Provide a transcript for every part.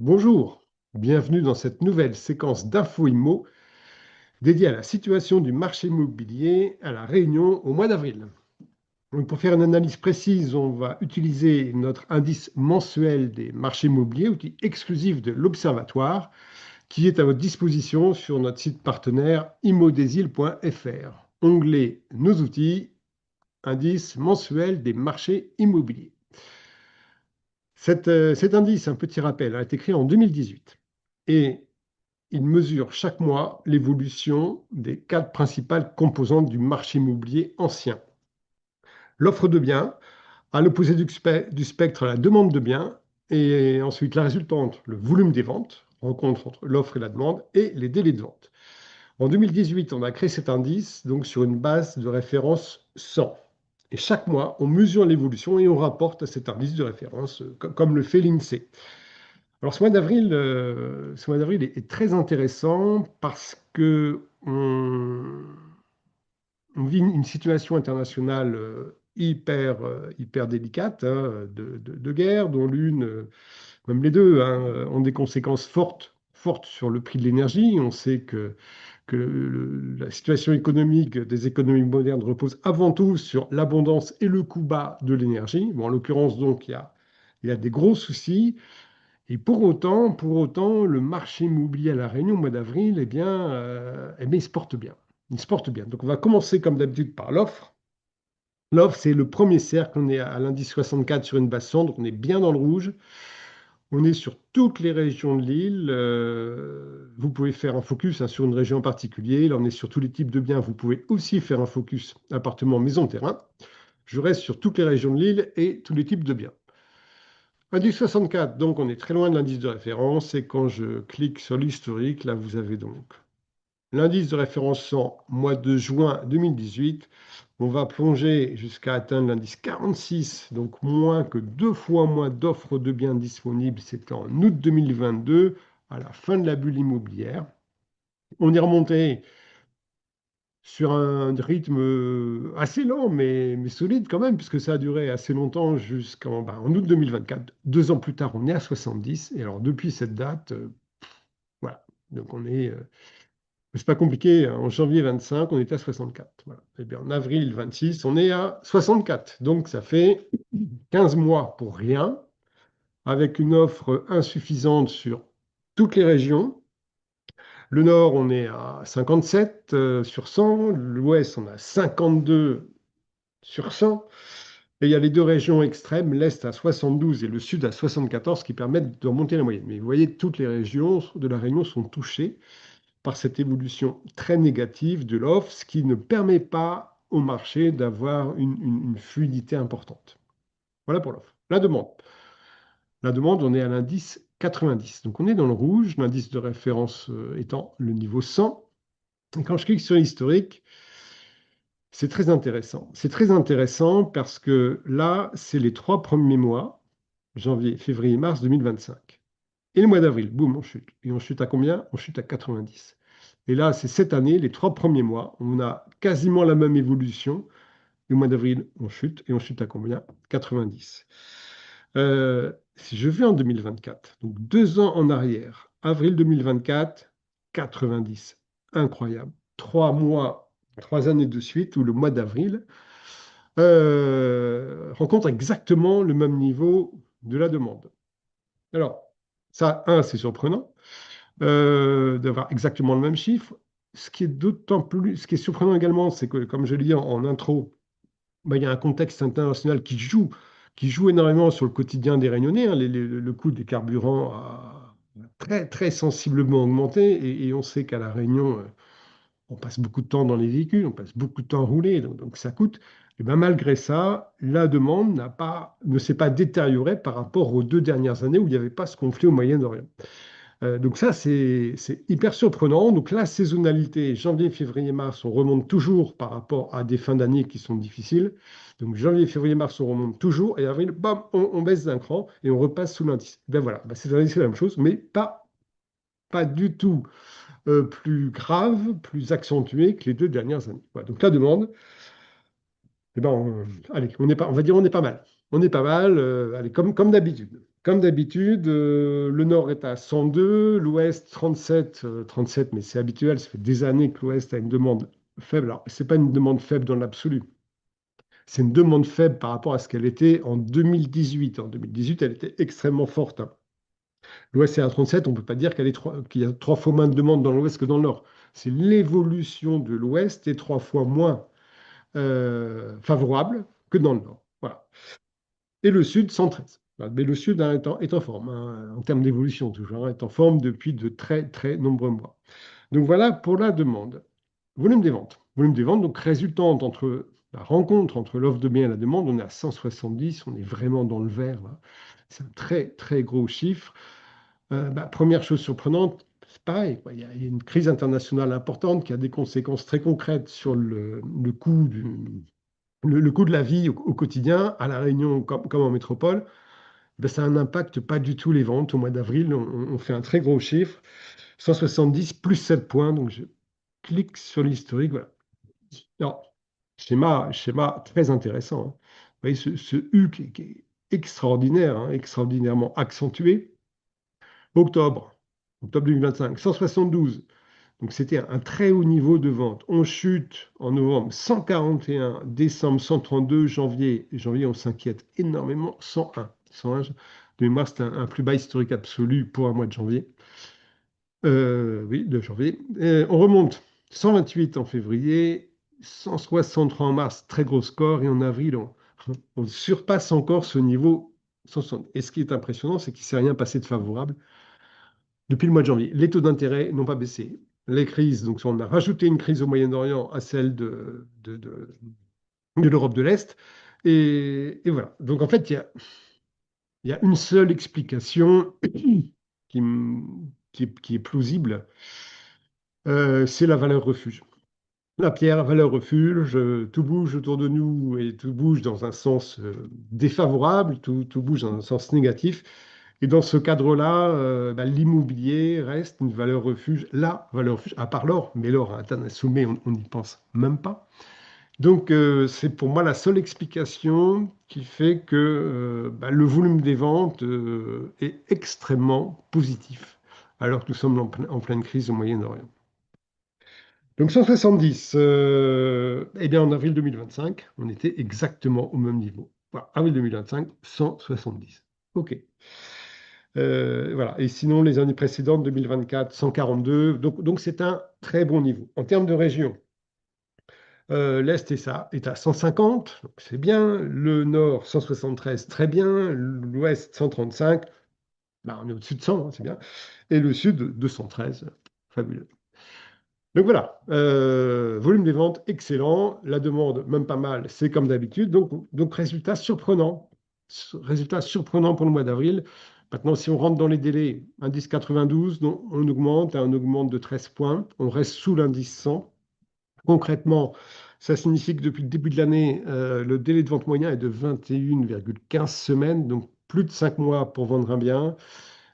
Bonjour, bienvenue dans cette nouvelle séquence d'infos IMO dédiée à la situation du marché immobilier à La Réunion au mois d'avril. Donc, pour faire une analyse précise, on va utiliser notre indice mensuel des marchés immobiliers, outil exclusif de l'Observatoire, qui est à votre disposition sur notre site partenaire immodesil.fr. Onglet Nos outils, indice mensuel des marchés immobiliers. Cet indice, un petit rappel, a été créé en 2018 et il mesure chaque mois l'évolution des quatre principales composantes du marché immobilier ancien. L'offre de biens, à l'opposé du spectre, la demande de biens, et ensuite la résultante, le volume des ventes, rencontre entre l'offre et la demande, et les délais de vente. En 2018, on a créé cet indice donc sur une base de référence 100. Et chaque mois, on mesure l'évolution et on rapporte à cet indice de référence, comme le fait l'INSEE. Alors, ce mois d'avril est très intéressant parce que on vit une situation internationale hyper délicate, hein, de guerre, dont l'une, même les deux, hein, ont des conséquences fortes sur le prix de l'énergie. On sait que la situation économique des économies modernes repose avant tout sur l'abondance et le coût bas de l'énergie. Bon, en l'occurrence, donc, il y a des gros soucis. Et pour autant, le marché immobilier à La Réunion au mois d'avril, il se porte bien. Il se porte bien. Donc, on va commencer comme d'habitude par l'offre. L'offre, c'est le premier cercle. On est à l'indice 64 sur une base cendre. On est bien dans le rouge. On est sur toutes les régions de l'île. Vous pouvez faire un focus, hein, sur une région en particulier. Là, on est sur tous les types de biens. Vous pouvez aussi faire un focus appartement, maison, terrain. Je reste sur toutes les régions de l'île et tous les types de biens. Indice 64, donc on est très loin de l'indice de référence. Et quand je clique sur l'historique, là, vous avez donc l'indice de référence 100, mois de juin 2018. On va plonger jusqu'à atteindre l'indice 46, donc moins que 2 fois moins d'offres de biens disponibles. C'était en août 2022, à la fin de la bulle immobilière. On est remonté sur un rythme assez lent, mais solide quand même, puisque ça a duré assez longtemps en août 2024. 2 ans plus tard, on est à 70. Et alors, depuis cette date, voilà. Donc, c'est pas compliqué, hein. En janvier 25, on était à 64. Voilà. Et bien, en avril 26, on est à 64. Donc, ça fait 15 mois pour rien, avec une offre insuffisante sur toutes les régions. Le nord, on est à 57 sur 100. L'ouest, on a 52 sur 100. Et il y a les deux régions extrêmes, l'Est à 72 et le Sud à 74, qui permettent de remonter la moyenne. Mais vous voyez, toutes les régions de la Réunion sont touchées par cette évolution très négative de l'offre, ce qui ne permet pas au marché d'avoir une fluidité importante. Voilà pour l'offre. La demande. La demande, on est à l'indice 90. Donc on est dans le rouge, l'indice de référence étant le niveau 100. Et quand je clique sur l'historique, c'est très intéressant. C'est très intéressant parce que là, c'est les 3 premiers mois, janvier, février, mars 2025. Et le mois d'avril, boum, on chute. Et on chute à combien? On chute à 90. Et là, c'est cette année, les 3 premiers mois, on a quasiment la même évolution. Le mois d'avril, on chute. Et on chute à combien? 90. Si je vais en 2024, donc 2 ans en arrière, avril 2024, 90. Incroyable. 3 mois, 3 années de suite, où le mois d'avril rencontre exactement le même niveau de la demande. Alors, ça, c'est surprenant d'avoir exactement le même chiffre. Ce qui est surprenant également, c'est que, comme je l'ai dit en intro, il y a un contexte international qui joue énormément sur le quotidien des Réunionnais, hein. Le coût des carburants a très, très sensiblement augmenté et on sait qu'à La Réunion, on passe beaucoup de temps dans les véhicules, on passe beaucoup de temps à rouler, donc ça coûte. Et bien, malgré ça, la demande ne s'est pas détériorée par rapport aux 2 dernières années où il n'y avait pas ce conflit au Moyen-Orient. Donc ça, c'est hyper surprenant. Donc la saisonnalité, janvier, février, mars, on remonte toujours par rapport à des fins d'année qui sont difficiles. Donc janvier, février, mars, on remonte toujours. Et avril, bam, on baisse d'un cran et on repasse sous l'indice. Ben voilà, ben cette année, c'est la même chose, mais pas du tout plus grave, plus accentué que les 2 dernières années. Voilà, donc la demande, allez, on va dire on est pas mal. On est pas mal, allez, comme d'habitude. Comme d'habitude, le nord est à 102, l'ouest 37, 37, mais c'est habituel, ça fait des années que l'ouest a une demande faible. Alors, ce n'est pas une demande faible dans l'absolu, c'est une demande faible par rapport à ce qu'elle était en 2018. En 2018, elle était extrêmement forte, hein. L'ouest est à 37, on ne peut pas dire qu'il y a 3 fois moins de demandes dans l'ouest que dans le nord. C'est l'évolution de l'ouest est 3 fois moins favorable que dans le nord. Voilà. Et le sud, 113. Voilà. Mais le sud, hein, est en forme, hein, en termes d'évolution toujours, hein, est en forme depuis de très, très nombreux mois. Donc voilà pour la demande. Volume des ventes. Volume des ventes, donc résultante entre la rencontre entre l'offre de biens et la demande, on est à 170, on est vraiment dans le vert, là. C'est un très, très gros chiffre. Première chose surprenante, c'est pareil, quoi. Il y a une crise internationale importante qui a des conséquences très concrètes sur le coût le coût de la vie au quotidien, à La Réunion comme en métropole. Ça a un impact pas du tout les ventes. Au mois d'avril, on fait un très gros chiffre, 170 plus 7 points. Donc je clique sur l'historique. Voilà. Alors, schéma très intéressant, hein. Vous voyez ce U qui est extraordinaire, hein, extraordinairement accentué. Octobre, octobre 2025, 172. Donc c'était un très haut niveau de vente. On chute en novembre 141, décembre 132, janvier on s'inquiète énormément, 101. 101, de mémoire, c'est un plus bas historique absolu pour un mois de janvier. Oui, de janvier. On remonte 128 en février, 163 en mars, très gros score, et en avril, on surpasse encore ce niveau 160. Et ce qui est impressionnant, c'est qu'il ne s'est rien passé de favorable depuis le mois de janvier. Les taux d'intérêt n'ont pas baissé. Les crises, donc on a rajouté une crise au Moyen-Orient à celle de l'Europe de l'Est. Et voilà. Donc en fait, il y a une seule explication qui, qui est plausible, c'est la valeur refuge. La pierre, valeur refuge, tout bouge autour de nous et tout bouge dans un sens défavorable, tout bouge dans un sens négatif. Et dans ce cadre-là, l'immobilier reste une valeur refuge, la valeur refuge, à part l'or, mais l'or à un sommet, on n'y pense même pas. Donc, c'est pour moi la seule explication qui fait que le volume des ventes est extrêmement positif, alors que nous sommes en pleine crise au Moyen-Orient. Donc 170, eh bien en avril 2025, on était exactement au même niveau. Voilà, avril 2025, 170. OK. Voilà. Et sinon, les années précédentes, 2024, 142. Donc c'est un très bon niveau. En termes de région, l'Est est à 150, donc c'est bien. Le Nord, 173, très bien. L'Ouest, 135, on est au-dessus de 100, hein, c'est bien. Et le Sud, 213, fabuleux. Donc voilà, volume des ventes excellent, la demande même pas mal, c'est comme d'habitude. Donc résultat surprenant. Résultat surprenant pour le mois d'avril. Maintenant, si on rentre dans les délais, indice 92, donc on augmente de 13 points, on reste sous l'indice 100. Concrètement, ça signifie que depuis le début de l'année, le délai de vente moyen est de 21,15 semaines, donc plus de 5 mois pour vendre un bien.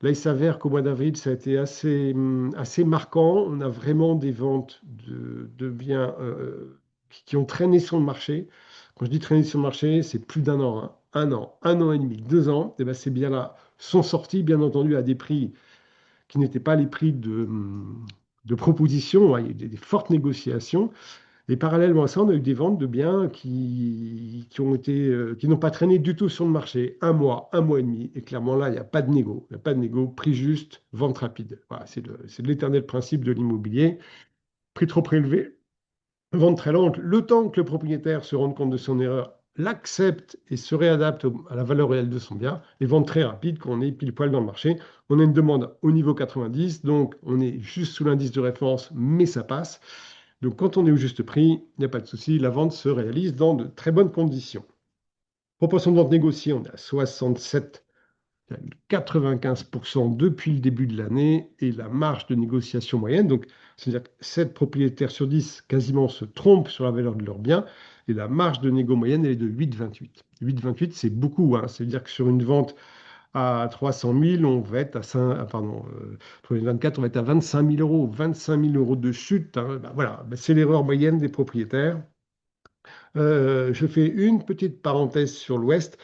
Là, il s'avère qu'au mois d'avril, ça a été assez marquant. On a vraiment des ventes de biens qui ont traîné sur le marché. Quand je dis traîner sur le marché, c'est plus d'un an, hein. Un an et demi, 2 ans. Et ben, ces biens-là sont sortis, bien entendu, à des prix qui n'étaient pas les prix de proposition, hein. Il y a eu des fortes négociations. Et parallèlement à ça, on a eu des ventes de biens qui n'ont pas traîné du tout sur le marché. Un mois et demi. Et clairement, là, il n'y a pas de négo. Il n'y a pas de négo. Prix juste, vente rapide. Voilà, c'est l'éternel principe de l'immobilier. Prix trop prélevé, vente très lente. Le temps que le propriétaire se rende compte de son erreur, l'accepte et se réadapte à la valeur réelle de son bien. Et vente très rapide quand on est pile poil dans le marché. On a une demande au niveau 90, donc on est juste sous l'indice de référence, mais ça passe. Donc, quand on est au juste prix, il n'y a pas de souci, la vente se réalise dans de très bonnes conditions. Proportion de vente négociée, on est à 67,95% depuis le début de l'année et la marge de négociation moyenne. Donc, c'est-à-dire que 7 propriétaires sur 10 quasiment se trompent sur la valeur de leurs biens et la marge de négo moyenne elle est de 8,28. 8,28, c'est beaucoup, hein. C'est-à-dire que sur une vente à 300 000, on va être à 5, pardon, pour 2024, on va être à 25 000 euros. 25 000 euros de chute, hein. Voilà, c'est l'erreur moyenne des propriétaires. Je fais une petite parenthèse sur l'Ouest.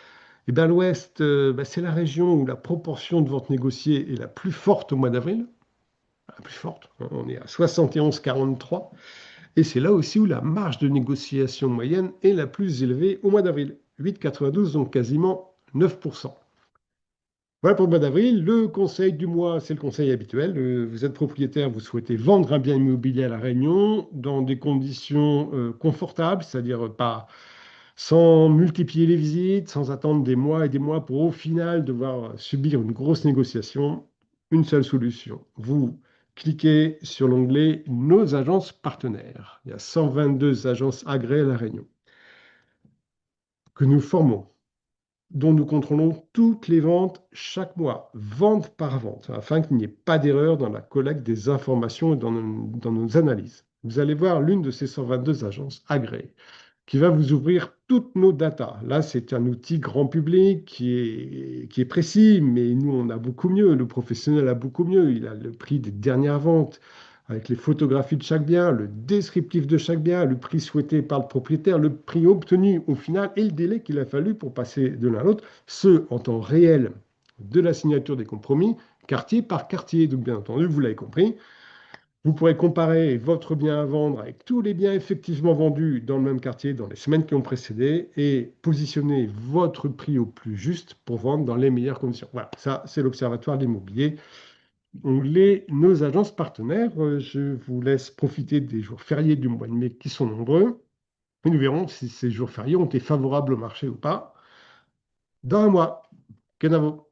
Et bien l'Ouest, c'est la région où la proportion de ventes négociées est la plus forte au mois d'avril, la plus forte, hein. On est à 71,43. Et c'est là aussi où la marge de négociation moyenne est la plus élevée au mois d'avril, 8,92, donc quasiment 9%. Voilà pour le mois d'avril. Le conseil du mois, c'est le conseil habituel. Vous êtes propriétaire, vous souhaitez vendre un bien immobilier à La Réunion dans des conditions confortables, c'est-à-dire pas sans multiplier les visites, sans attendre des mois et des mois pour au final devoir subir une grosse négociation. Une seule solution. Vous cliquez sur l'onglet Nos agences partenaires. Il y a 122 agences agréées à La Réunion que nous formons, dont nous contrôlons toutes les ventes chaque mois, vente par vente, afin qu'il n'y ait pas d'erreur dans la collecte des informations et dans nos analyses. Vous allez voir l'une de ces 122 agences agréées qui va vous ouvrir toutes nos datas. Là, c'est un outil grand public qui est précis, mais nous, on a beaucoup mieux. Le professionnel a beaucoup mieux. Il a le prix des dernières ventes, avec les photographies de chaque bien, le descriptif de chaque bien, le prix souhaité par le propriétaire, le prix obtenu au final et le délai qu'il a fallu pour passer de l'un à l'autre, ce en temps réel de la signature des compromis, quartier par quartier. Donc, bien entendu, vous l'avez compris, vous pourrez comparer votre bien à vendre avec tous les biens effectivement vendus dans le même quartier dans les semaines qui ont précédé et positionner votre prix au plus juste pour vendre dans les meilleures conditions. Voilà, ça c'est l'Observatoire de l'immobilier. Nos agences partenaires, je vous laisse profiter des jours fériés du mois de mai qui sont nombreux et nous verrons si ces jours fériés ont été favorables au marché ou pas dans un mois. Kenavo.